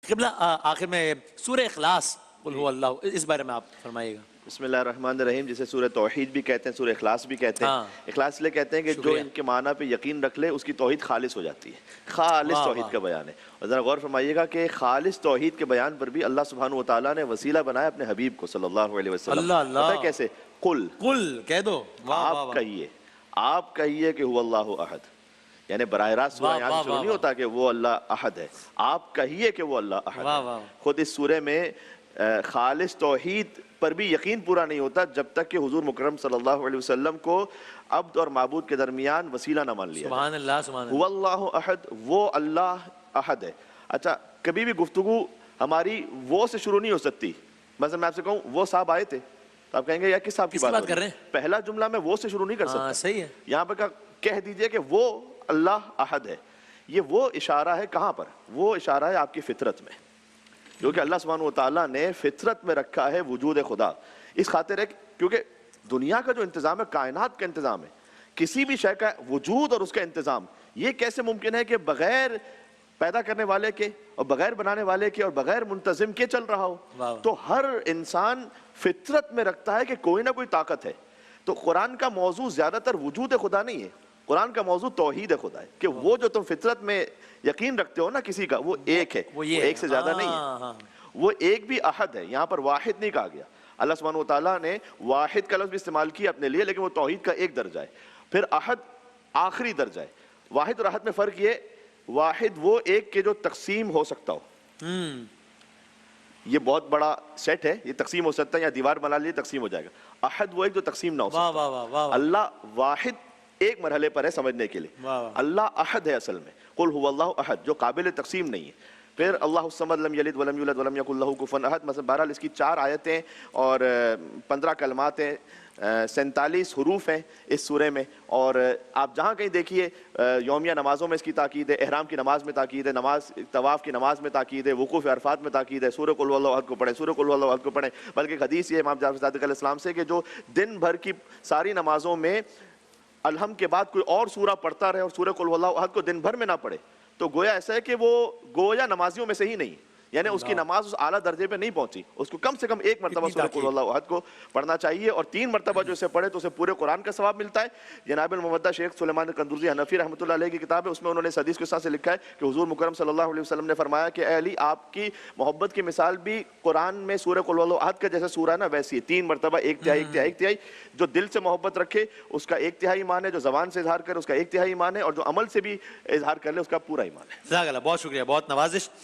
قبلہ آخر میں سورہ اخلاص قل هو اللہ، اس بارے میں آپ فرمائیے گا۔ بسم اللہ الرحمن الرحیم، جسے سورہ توحید بھی کہتے ہیں، سورہ اخلاص بھی کہتے ہیں۔ اخلاص اس لیے کہتے ہیں کہ جو ان کے معنی پہ یقین رکھ لے اس کی توحید خالص ہو جاتی ہے، خالص توحید کا بیان ہے۔ اور ذرا غور فرمائیے گا کہ خالص توحید کے بیان پر بھی اللہ سبحانہ و تعالیٰ نے وسیلہ بنایا اپنے حبیب کو صلی اللہ علیہ وسلم۔ پتہ ہے کیسے؟ قل کہہ دو، آپ کہیے کہ هو اللہ احد، یعنی براہ راست سورہ یہاں سے شروع نہیں ہوتا کہ وہ اللہ احد ہے، آپ کہیے کہ وہ اللہ احد ہے۔ خود اس سورے میں خالص توحید پر بھی یقین پورا نہیں ہوتا جب تک کہ حضور مکرم صلی اللہ علیہ وسلم کو عبد اور معبود کے درمیان وسیلہ نہ مان لیا سبحان اللہ سبحان هو اللہ احد، وہ اللہ احد ہے۔ اچھا، کبھی بھی گفتگو ہماری وہ سے شروع نہیں ہو سکتی۔ مثلا میں آپ سے کہوں وہ صاحب آئے تھے تو آپ کہیں گے یا کس صاحب کی بات کر رہے ہیں؟ پہلا جملہ میں وہ سے شروع نہیں کر سکتا۔ صحیح ہے، یہاں پہ کہہ دیجئے کہ وہ اللہ احد ہے۔ یہ وہ اشارہ ہے کہاں پر؟ وہ اشارہ ہے آپ کی فطرت میں، جو کہ اللہ سبحانہ و تعالیٰ نے فطرت میں رکھا ہے وجود خدا۔ اس خاطر ہے کیونکہ دنیا کا جو انتظام ہے، کائنات کا انتظام ہے، کسی بھی شے کا وجود اور اس کا انتظام، یہ کیسے ممکن ہے کہ بغیر پیدا کرنے والے کے اور بغیر بنانے والے کے اور بغیر منتظم کے چل رہا ہو؟ تو ہر انسان فطرت میں رکھتا ہے کہ کوئی نہ کوئی طاقت ہے۔ تو قرآن کا موضوع زیادہ تر وجود خدا نہیں ہے، قرآن کا موضوع توحید خدا ہے، کہ وہ جو تم فطرت میں یقین رکھتے ہو نا کسی کا، وہ ایک ہے، وہ ایک سے زیادہ نہیں ہے، وہ ایک بھی احد ہے۔ یہاں پر واحد نہیں کہا گیا، اللہ سبحانہ وتعالیٰ نے واحد کا لفظ بھی استعمال کیا اپنے لیے، لیکن وہ توحید کا ایک درجہ ہے۔ پھر احد آخری درجہ ہے۔ واحد اور احد میں فرق یہ، واحد وہ ایک کے جو تقسیم ہو سکتا ہو، یہ بہت بڑا سیٹ ہے، یہ تقسیم ہو سکتا ہے، یا دیوار بنا لیے تقسیم ہو جائے گا۔ احد وہ ایک جو تقسیم نہ ہو سکتا۔ اللہ واحد ایک مرحلے پر ہے سمجھنے کے لیے، اللہ احد ہے اصل میں، قل هو اللہ احد، جو قابل تقسیم نہیں ہے۔ پھر اللہ الصمد لم یلد ولم یولد ولم یکن لہ کفوا احد، مثلا بہرحال اس کی 4 آیتیں اور 15 کلمات ہیں، 47 حروف ہیں اس سورے میں، اور آپ جہاں کہیں دیکھیے یومیہ نمازوں میں اس کی تاکید ہے، احرام کی نماز میں تاکید ہے، نماز طواف کی نماز میں تاکید ہے، وقوف عرفات میں تاکید ہے، سورہ قل هو اللہ احد کو پڑھیں، سورہ قل هو اللہ احد کو پڑھیں۔ بلکہ ایک حدیث یہ امام جعفر صادق علیہ السلام سے کہ جو دن بھر کی ساری نمازوں میں الحمد کے بعد کوئی اور سورہ پڑھتا رہے اور سورہ قل هو اللہ احد کو دن بھر میں نہ پڑھے، تو گویا ایسا ہے کہ وہ گویا نمازیوں میں سے ہی نہیں، یعنی اس کی نماز اس اعلیٰ درجے پہ نہیں پہنچی۔ اس کو کم سے کم ایک مرتبہ سورہ قل هو اللہ احد کو پڑھنا چاہیے، اور 3 مرتبہ جو اسے پڑھے تو اسے پورے قرآن کا ثواب ملتا ہے۔ جناب المودہ شیخ سلیمان قندوزی حنفی رحمۃ اللہ علیہ کی کتاب ہے، اس میں انہوں نے اس حدیث کے ساتھ سے لکھا ہے کہ حضور مکرم صلی اللہ علیہ وسلم نے فرمایا کہ اے علی، آپ کی محبت کی مثال بھی قرآن میں سورہ قل هو اللہ احد کا جیسا سورہ ہے نا ویسی ہے، 3 مرتبہ، 1/3 جو دل سے محبت رکھے اس کا 1/3 ایمان ہے، جو زبان سے اظہار کرے اس کا 1/3 ایمان ہے، اور جو عمل سے بھی اظہار کر لے اس کا پورا ایمان ہے۔ جزاک اللہ، بہت شکریہ، بہت نوازش۔